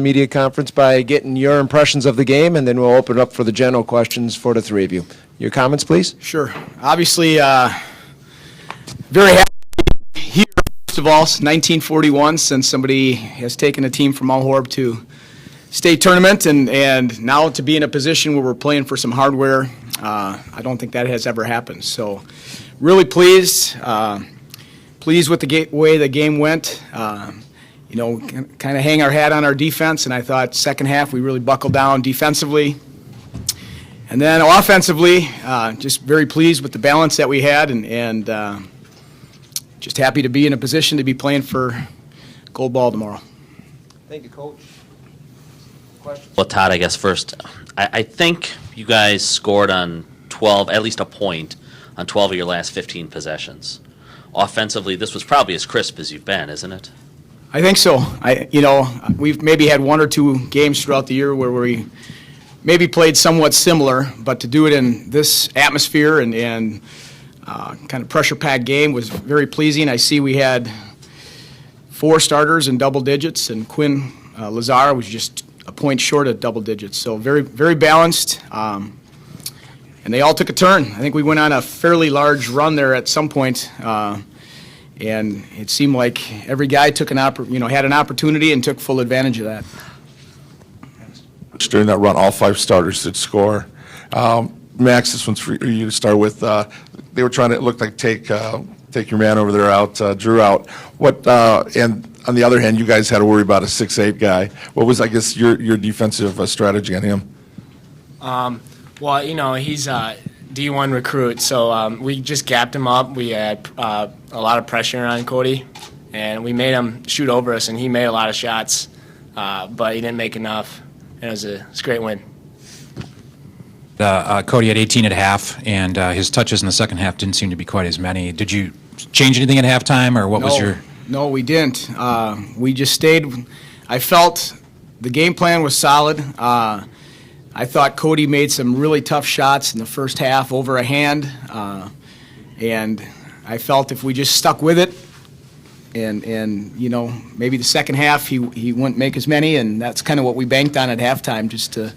media conference by getting your impressions of the game, and then we'll open it up for the general questions for the three of you. Your comments, please. Sure. Obviously, very happy here, first of all, since 1941, since somebody has taken a team from Mount Horeb to state tournament, and now to be in a position where we're playing for some hardware. I don't think that has ever happened. So really pleased with the way the game went. Kind of hang our hat on our defense, and I thought second half we really buckled down defensively. And then offensively, just very pleased with the balance that we had, and just happy to be in a position to be playing for gold ball tomorrow. Thank you, Coach. Questions? Well, Todd, I guess first, I think you guys scored on 12, at least a point, on 12 of your last 15 possessions. Offensively, this was probably as crisp as you've been, isn't it? I think so. We've maybe had one or two games throughout the year where we maybe played somewhat similar, but to do it in this atmosphere and kind of pressure-packed game was very pleasing. I see we had 4 starters in double digits, and Quinn Lazar was just a point short of double digits. So very, very balanced, and they all took a turn. I think we went on a fairly large run there at some point, and it seemed like every guy took had an opportunity and took full advantage of that. During that run, all 5 starters did score. Max, this one's for you to start with. They were trying to, it looked like, take your man over there out, Drew out. And on the other hand, you guys had to worry about a 6'8" guy. What was, I guess, your defensive strategy on him? Well, he's a D1 recruit, so we just gapped him up. We had a lot of pressure on Cody, and we made him shoot over us, and he made a lot of shots, but he didn't make enough. And it was a great win. Cody had 18 at half, and his touches in the second half didn't seem to be quite as many. Did you change anything at halftime, or what was your... No, we didn't. We just stayed. I felt the game plan was solid. I thought Cody made some really tough shots in the first half over a hand, and I felt if we just stuck with it, and maybe the second half he wouldn't make as many, and that's kind of what we banked on at halftime, just to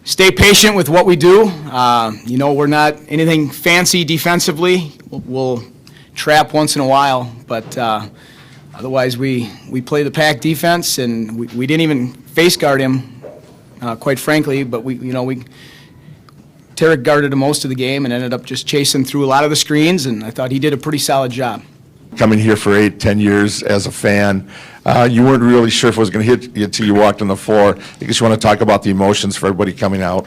stay patient with what we do. We're not anything fancy defensively. We'll trap once in a while, but otherwise we play the pack defense, and we didn't even face guard him, quite frankly, but Tarek guarded him most of the game and ended up just chasing through a lot of the screens, and I thought he did a pretty solid job. Coming here for 8-10 years as a fan, you weren't really sure if it was going to hit you until you walked on the floor. I guess you want to talk about the emotions for everybody coming out.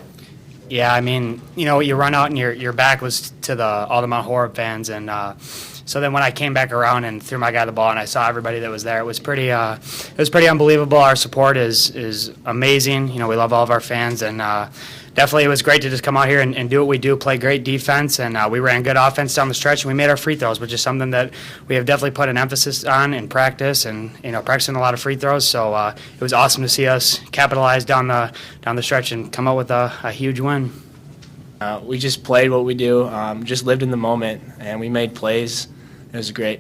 Yeah, I mean, you run out and your back was to all the Mount Horeb fans, and so then when I came back around and threw my guy the ball and I saw everybody that was there, it was pretty unbelievable. Our support is amazing. We love all of our fans, and definitely it was great to just come out here and do what we do, play great defense, and we ran good offense down the stretch, and we made our free throws, which is something that we have definitely put an emphasis on in practice, and practicing a lot of free throws. So it was awesome to see us capitalize down the stretch and come out with a huge win. We just played what we do, just lived in the moment, and we made plays. It was great.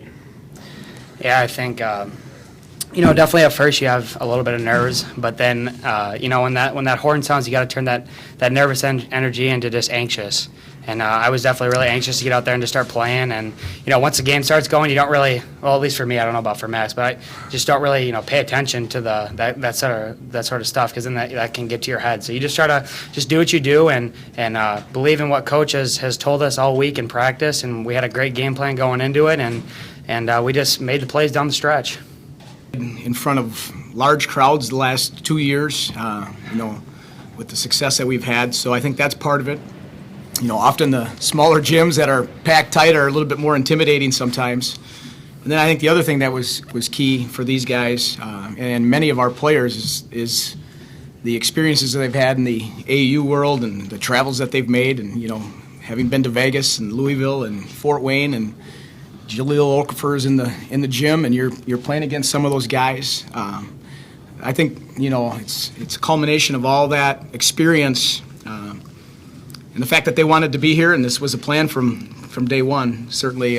Yeah, I think definitely at first you have a little bit of nerves, but then when that horn sounds, you got to turn that nervous energy into just anxious. And I was definitely really anxious to get out there and to start playing. And once the game starts going, you don't really, well, at least for me, I don't know about for Max, but I just don't really pay attention to that sort of stuff, because then that can get to your head. So you just try to just do what you do and believe in what coach has told us all week in practice. And we had a great game plan going into it, and we just made the plays down the stretch. In front of large crowds the last 2 years, with the success that we've had. So I think that's part of it. Often the smaller gyms that are packed tight are a little bit more intimidating sometimes. And then I think the other thing that was key for these guys and many of our players is the experiences that they've had in the AAU world and the travels that they've made, and having been to Vegas and Louisville and Fort Wayne, and Jaleel Okafor's in the gym, and you're playing against some of those guys. I think it's a culmination of all that experience, and the fact that they wanted to be here, and this was a plan from day one, certainly.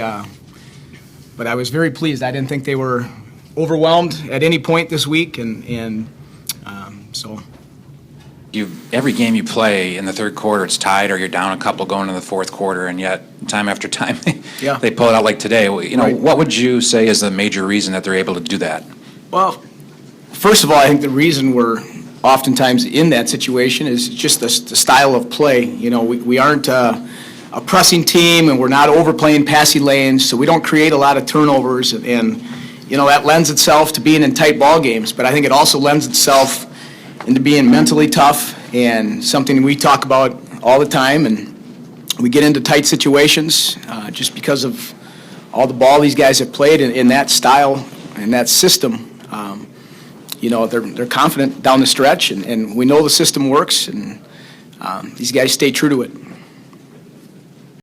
But I was very pleased. I didn't think they were overwhelmed at any point this week, and So, Every game you play in the third quarter, it's tied or you're down a couple going into the fourth quarter, and yet time after time Yeah. they pull it out like today. You know, Right. what would you say is the major reason that they're able to do that? well, first of all, I think the reason we're oftentimes in that situation is just the style of play. You know, we aren't a pressing team, and we're not overplaying passing lanes, so we don't create a lot of turnovers, and you know, that lends itself to being in tight ball games, but I think it also lends itself into being mentally tough, and something we talk about all the time, and we get into tight situations just because of all the ball these guys have played in that style and that system. You know, they're confident down the stretch, and we know the system works, and these guys stay true to it.